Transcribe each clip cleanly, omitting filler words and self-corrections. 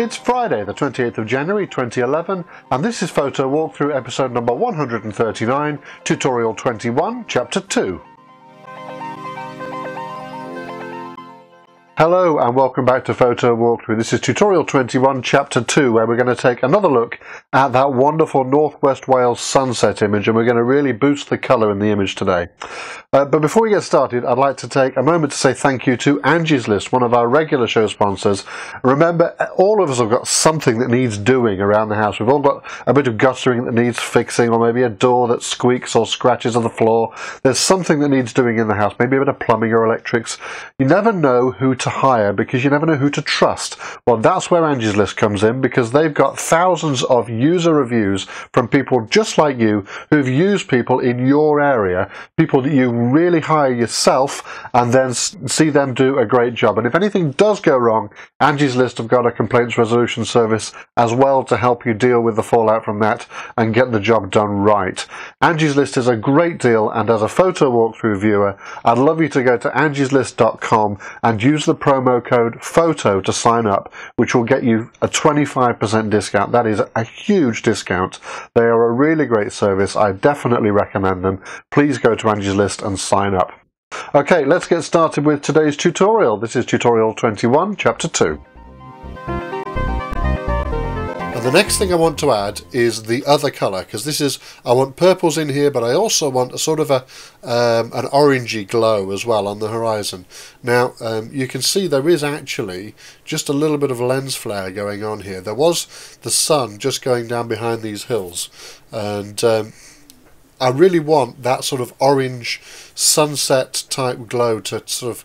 It's Friday, the 28th of January 2011, and this is Photo Walkthrough episode number 139, Tutorial 21, Chapter 2. Hello and welcome back to Photo Walkthrough. This is Tutorial 21, Chapter 2, where we're going to take another look at that wonderful Northwest Wales sunset image, and we're going to really boost the colour in the image today. But before we get started, I'd like to take a moment to say thank you to Angie's List, one of our regular show sponsors. Remember, all of us have got something that needs doing around the house. We've all got a bit of guttering that needs fixing, or maybe a door that squeaks or scratches on the floor. There's something that needs doing in the house, maybe a bit of plumbing or electrics. You never know who to hire because you never know who to trust. Well, that's where Angie's List comes in, because they've got thousands of user reviews from people just like you who've used people in your area, people that you really hire yourself and then see them do a great job. And if anything does go wrong, Angie's List have got a complaints resolution service as well to help you deal with the fallout from that and get the job done right. Angie's List is a great deal, and as a Photo Walkthrough viewer, I'd love you to go to angieslist.com and use the promo code PHOTO to sign up, which will get you a 25% discount. That is a huge discount. They are a really great service. I definitely recommend them. Please go to Angie's List and sign up. Okay, let's get started with today's tutorial. This is Tutorial 21, Chapter 2. The next thing I want to add is the other colour, because I want purples in here, but I also want a sort of an orangey glow as well on the horizon. Now you can see there is actually just a little bit of lens flare going on here. There was the sun just going down behind these hills, and I really want that sort of orange sunset type glow to sort of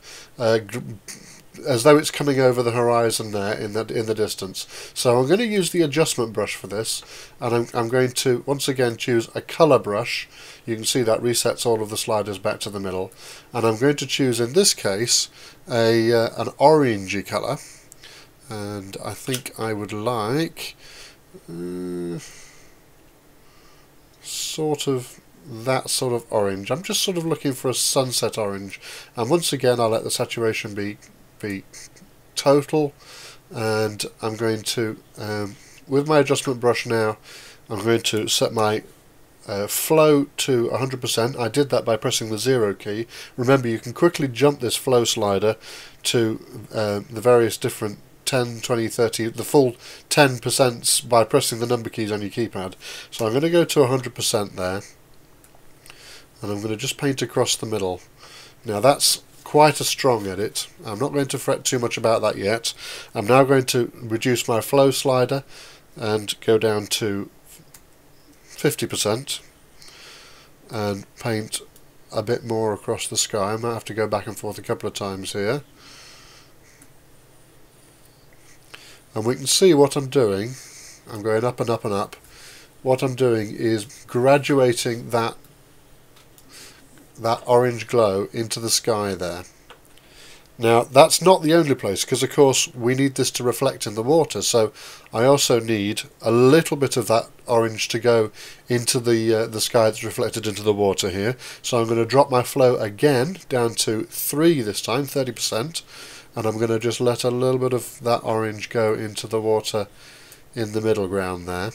as though it's coming over the horizon there in the distance. So I'm going to use the adjustment brush for this, and I'm going to once again choose a colour brush. You can see that resets all of the sliders back to the middle, and I'm going to choose in this case an orangey colour, and I think I would like sort of that sort of orange. I'm just sort of looking for a sunset orange, and once again I'll let the saturation be total, and I'm going to with my adjustment brush now, I'm going to set my flow to 100%. I did that by pressing the 0 key. Remember, you can quickly jump this flow slider to the various different 10, 20, 30, the full 10% by pressing the number keys on your keypad. So I'm going to go to 100% there, and I'm going to just paint across the middle. Now that's quite a strong edit. I'm not going to fret too much about that yet. I'm now going to reduce my flow slider and go down to 50% and paint a bit more across the sky. I might have to go back and forth a couple of times here. And we can see what I'm doing. I'm going up and up and up. What I'm doing is graduating that orange glow into the sky there. Now that's not the only place, because of course we need this to reflect in the water, so I also need a little bit of that orange to go into the sky that's reflected into the water here. So I'm going to drop my flow again down to 3 this time, 30%, and I'm going to just let a little bit of that orange go into the water in the middle ground there.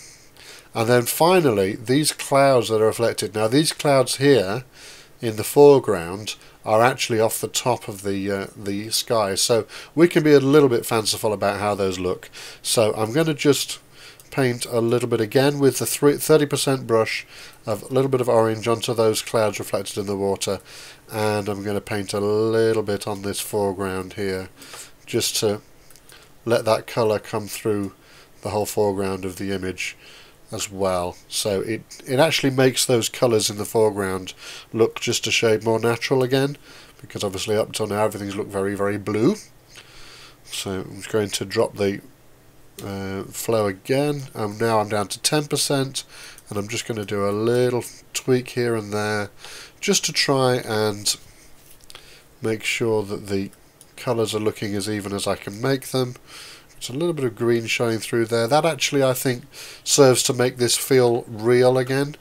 And then finally these clouds that are reflected. Now these clouds here in the foreground are actually off the top of the sky, so we can be a little bit fanciful about how those look. So I'm going to just paint a little bit again with the 30% brush of a little bit of orange onto those clouds reflected in the water, and I'm going to paint a little bit on this foreground here just to let that colour come through the whole foreground of the image as well. So it actually makes those colours in the foreground look just a shade more natural again, because obviously up till now everything's looked very, very blue. So I'm just going to drop the flow again, and now I'm down to 10%, and I'm just going to do a little tweak here and there just to try and make sure that the colours are looking as even as I can make them. It's a little bit of green showing through there. That actually, I think, serves to make this feel real again.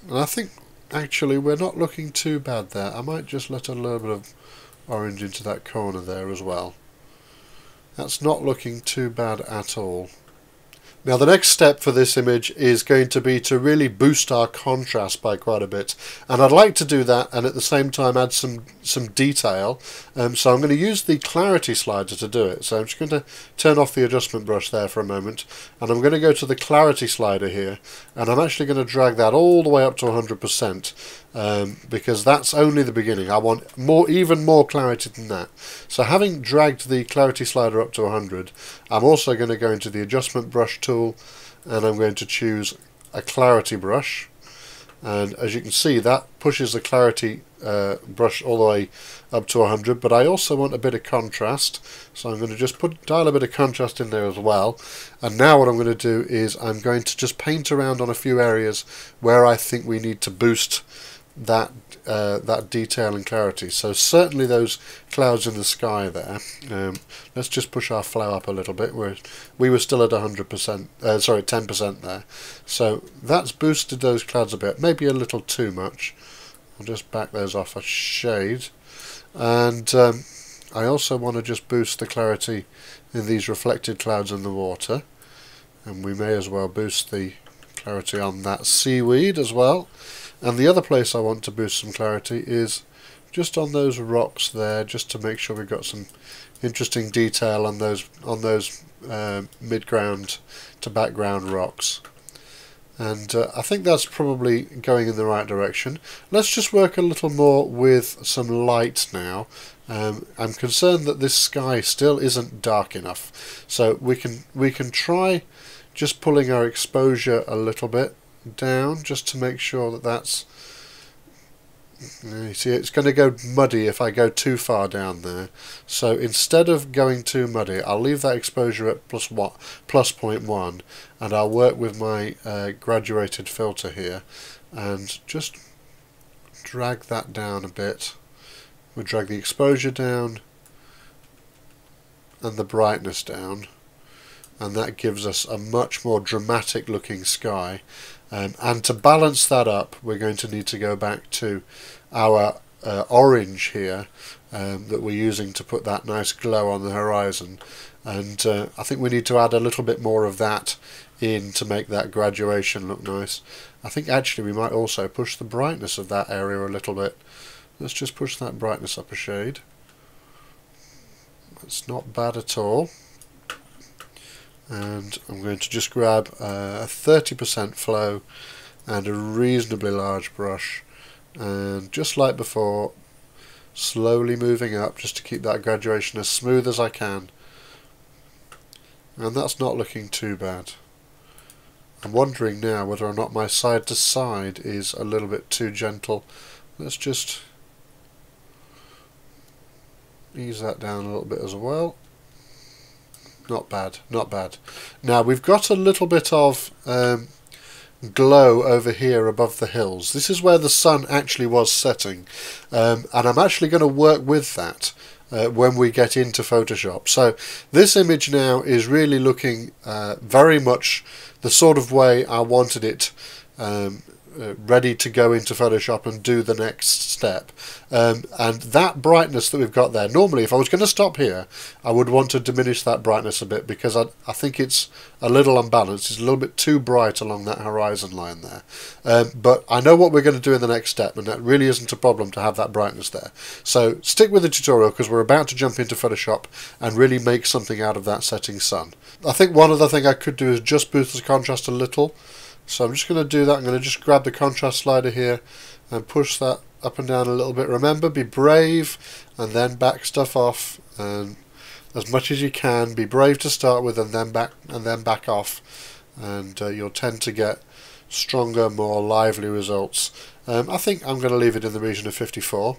And I think actually we're not looking too bad there. I might just let a little bit of orange into that corner there as well. That's not looking too bad at all. Now the next step for this image is going to be to really boost our contrast by quite a bit, and I'd like to do that and at the same time add some detail, so I'm going to use the clarity slider to do it. So I'm just going to turn off the adjustment brush there for a moment, and I'm going to go to the clarity slider here, and I'm actually going to drag that all the way up to 100%, because that's only the beginning. I want even more clarity than that. So having dragged the clarity slider up to 100, I'm also going to go into the adjustment brush tool, and I'm going to choose a clarity brush, and as you can see that pushes the clarity brush all the way up to 100, but I also want a bit of contrast, so I'm going to just dial a bit of contrast in there as well. And now what I'm going to do is I'm going to just paint around on a few areas where I think we need to boost that detail and clarity. So certainly those clouds in the sky there. Let's just push our flow up a little bit. We were still at 100%, sorry, 10% there. So that's boosted those clouds a bit, maybe a little too much. I'll just back those off a shade. And I also want to just boost the clarity in these reflected clouds in the water. And we may as well boost the clarity on that seaweed as well. And the other place I want to boost some clarity is just on those rocks there, just to make sure we've got some interesting detail on those mid-ground to background rocks. And I think that's probably going in the right direction. Let's just work a little more with some light now. I'm concerned that this sky still isn't dark enough, so we can try just pulling our exposure a little bit down, just to make sure that that's, you see, it's going to go muddy if I go too far down there. So instead of going too muddy, I'll leave that exposure at plus 0.1, and I'll work with my graduated filter here and just drag that down a bit. We'll drag the exposure down and the brightness down, and that gives us a much more dramatic looking sky. And to balance that up, we're going to need to go back to our orange here that we're using to put that nice glow on the horizon, and I think we need to add a little bit more of that in to make that graduation look nice. I think actually we might also push the brightness of that area a little bit. Let's just push that brightness up a shade. That's not bad at all. And I'm going to just grab a 30% flow and a reasonably large brush, and just like before, slowly moving up just to keep that graduation as smooth as I can. And that's not looking too bad. I'm wondering now whether or not my side to side is a little bit too gentle. Let's just ease that down a little bit as well. Not bad, not bad. Now we've got a little bit of glow over here above the hills. This is where the sun actually was setting, and I'm actually going to work with that when we get into Photoshop. So this image now is really looking very much the sort of way I wanted it, ready to go into Photoshop and do the next step. And that brightness that we've got there, normally if I was going to stop here I would want to diminish that brightness a bit, because I think it's a little unbalanced. It's a little bit too bright along that horizon line there, but I know what we're going to do in the next step, and that really isn't a problem to have that brightness there. So stick with the tutorial, because we're about to jump into Photoshop and really make something out of that setting sun. I think one other thing I could do is just boost the contrast a little. So I'm just going to do that. I'm going to just grab the contrast slider here and push that up and down a little bit. Remember, be brave and then back stuff off, and as much as you can. Be brave to start with and then back off, and you'll tend to get stronger, more lively results. I think I'm going to leave it in the region of 54.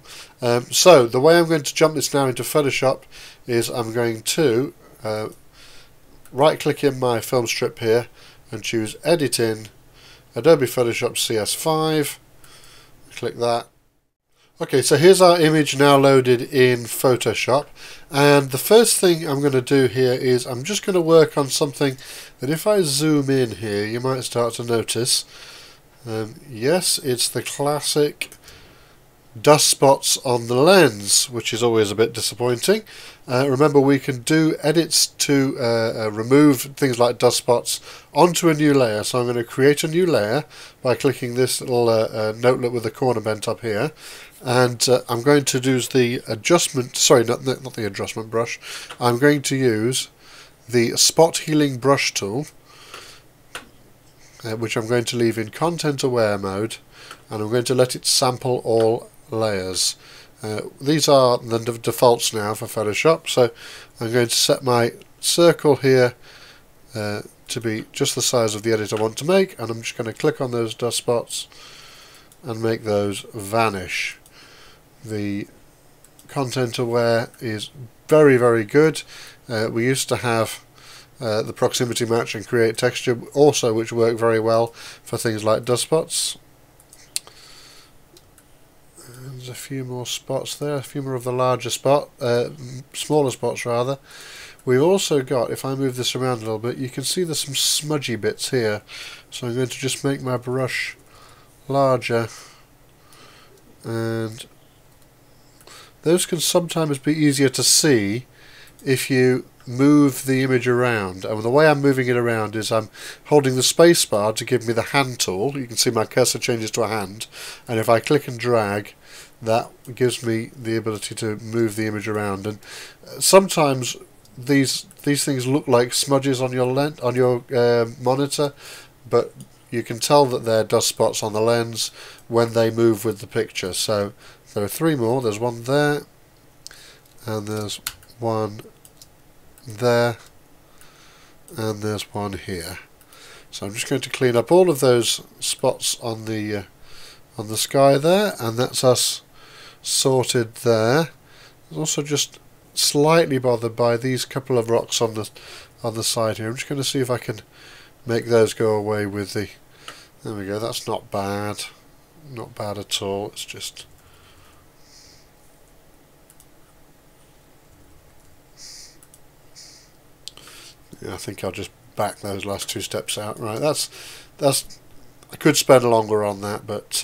So the way I'm going to jump this now into Photoshop is I'm going to right click in my film strip here and choose Edit in Adobe Photoshop CS5. Click that. Okay, so here's our image now loaded in Photoshop, and the first thing I'm going to do here is I'm just going to work on something that if I zoom in here you might start to notice. Yes, it's the classic dust spots on the lens, which is always a bit disappointing. Remember, we can do edits to remove things like dust spots onto a new layer. So I'm going to create a new layer by clicking this little notelet with the corner bent up here, and I'm going to use the adjustment, sorry, not the adjustment brush, I'm going to use the spot healing brush tool, which I'm going to leave in content aware mode, and I'm going to let it sample all layers. These are the defaults now for Photoshop, so I'm going to set my circle here to be just the size of the edit I want to make, and I'm just going to click on those dust spots and make those vanish. The content aware is very, very good. We used to have the proximity match and create texture also, which work very well for things like dust spots. There's a few more spots there, a few more of the larger smaller spots rather. We've also got, if I move this around a little bit, you can see there's some smudgy bits here. So I'm going to just make my brush larger, and those can sometimes be easier to see if you move the image around. And the way I'm moving it around is I'm holding the space bar to give me the hand tool. You can see my cursor changes to a hand, and if I click and drag, that gives me the ability to move the image around. And sometimes these things look like smudges on your monitor, but you can tell that they're dust spots on the lens when they move with the picture. So there are three more. There's one there, and there's one there, and there's one here. So I'm just going to clean up all of those spots on the sky there, and that's us sorted there. I'm also just slightly bothered by these couple of rocks on the side here. I'm just going to see if I can make those go away with the. There we go. That's not bad, not bad at all. It's just. Yeah, I think I'll just back those last two steps out. Right, that's. I could spend longer on that, but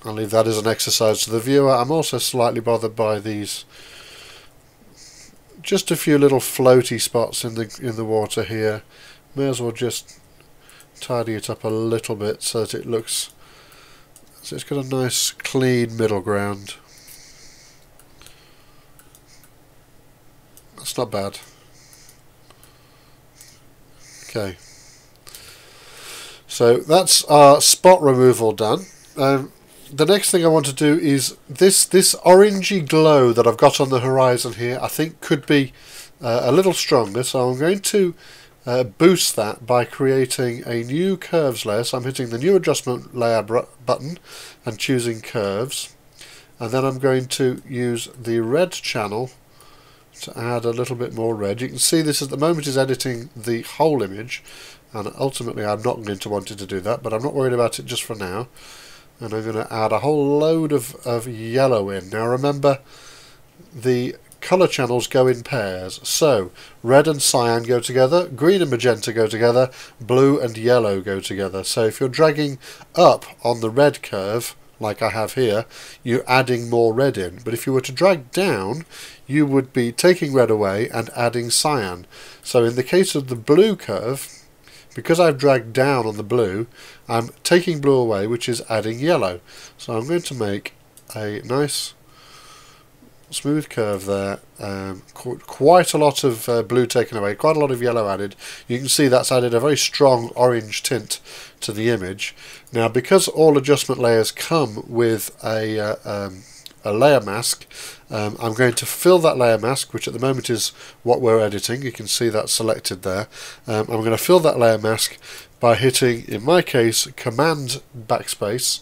I'll leave that as an exercise to the viewer. I'm also slightly bothered by these, just a few little floaty spots in the water here. May as well just tidy it up a little bit so that it looks, so it's got a nice clean middle ground. That's not bad. Okay, so that's our spot removal done. The next thing I want to do is this orangey glow that I've got on the horizon here, I think could be a little stronger, so I'm going to boost that by creating a new curves layer. So I'm hitting the new adjustment layer button and choosing curves, and then I'm going to use the red channel to add a little bit more red. You can see this at the moment is editing the whole image, and ultimately I'm not going to want it to do that, but I'm not worried about it just for now. And I'm going to add a whole load of yellow in. Now remember, the colour channels go in pairs, so red and cyan go together, green and magenta go together, blue and yellow go together. So if you're dragging up on the red curve, like I have here, you're adding more red in. But if you were to drag down, you would be taking red away and adding cyan. So in the case of the blue curve, because I've dragged down on the blue, I'm taking blue away, which is adding yellow. So I'm going to make a nice smooth curve there. Quite a lot of blue taken away, quite a lot of yellow added. You can see that's added a very strong orange tint to the image. Now, because all adjustment layers come with a layer mask, I'm going to fill that layer mask, which at the moment is what we're editing. You can see that selected there. I'm going to fill that layer mask by hitting, in my case, Command Backspace,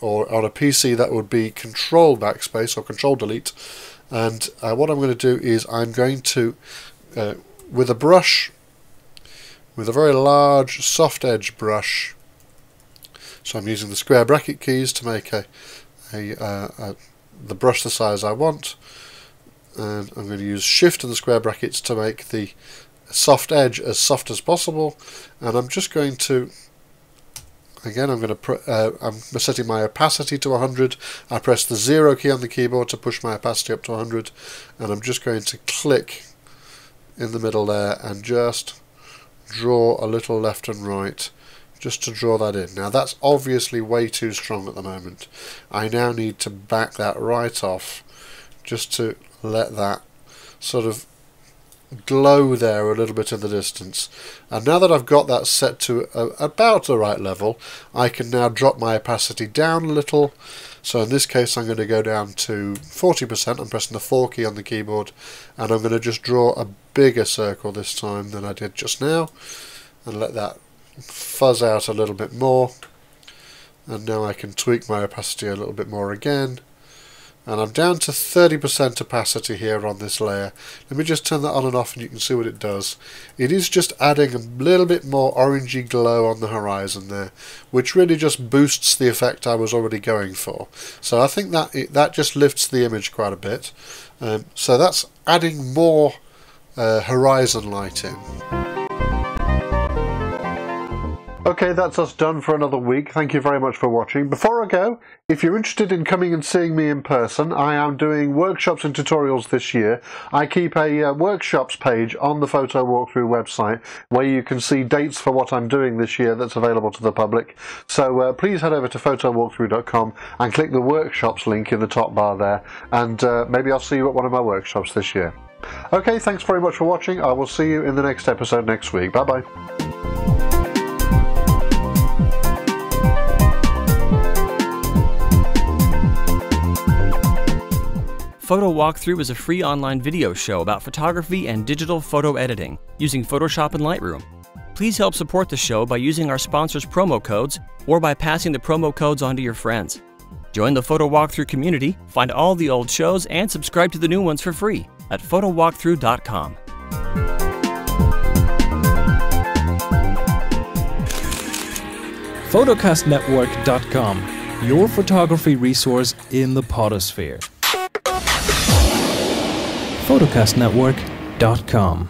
or on a PC that would be Control Backspace or Control Delete. And what I'm going to do is I'm going to, with a brush, with a very large soft edge brush, so I'm using the square bracket keys to make the brush the size I want, and I'm going to use Shift and the square brackets to make the soft edge as soft as possible, and I'm just going to again, I'm setting my opacity to 100. I press the 0 key on the keyboard to push my opacity up to 100, and I'm just going to click in the middle there and just draw a little left and right, just to draw that in. Now that's obviously way too strong at the moment. I now need to back that right off, just to let that sort of glow there a little bit in the distance. And now that I've got that set to about the right level, I can now drop my opacity down a little. So in this case I'm going to go down to 40%. I'm pressing the 4 key on the keyboard, and I'm going to just draw a bigger circle this time than I did just now, and let that fuzz out a little bit more. And now I can tweak my opacity a little bit more again. And I'm down to 30% opacity here on this layer. Let me just turn that on and off and you can see what it does. It is just adding a little bit more orangey glow on the horizon there, which really just boosts the effect I was already going for. So I think that just lifts the image quite a bit. So that's adding more horizon light in. Okay, that's us done for another week. Thank you very much for watching. Before I go, if you're interested in coming and seeing me in person, I am doing workshops and tutorials this year. I keep a workshops page on the Photo Walkthrough website where you can see dates for what I'm doing this year that's available to the public. So please head over to photowalkthrough.com and click the workshops link in the top bar there, and maybe I'll see you at one of my workshops this year. Okay, thanks very much for watching. I will see you in the next episode next week. Bye bye. Photo Walkthrough is a free online video show about photography and digital photo editing using Photoshop and Lightroom. Please help support the show by using our sponsors' promo codes or by passing the promo codes on to your friends. Join the Photo Walkthrough community, find all the old shows, and subscribe to the new ones for free at photowalkthrough.com. Photocastnetwork.com, your photography resource in the potosphere. Photocastnetwork.com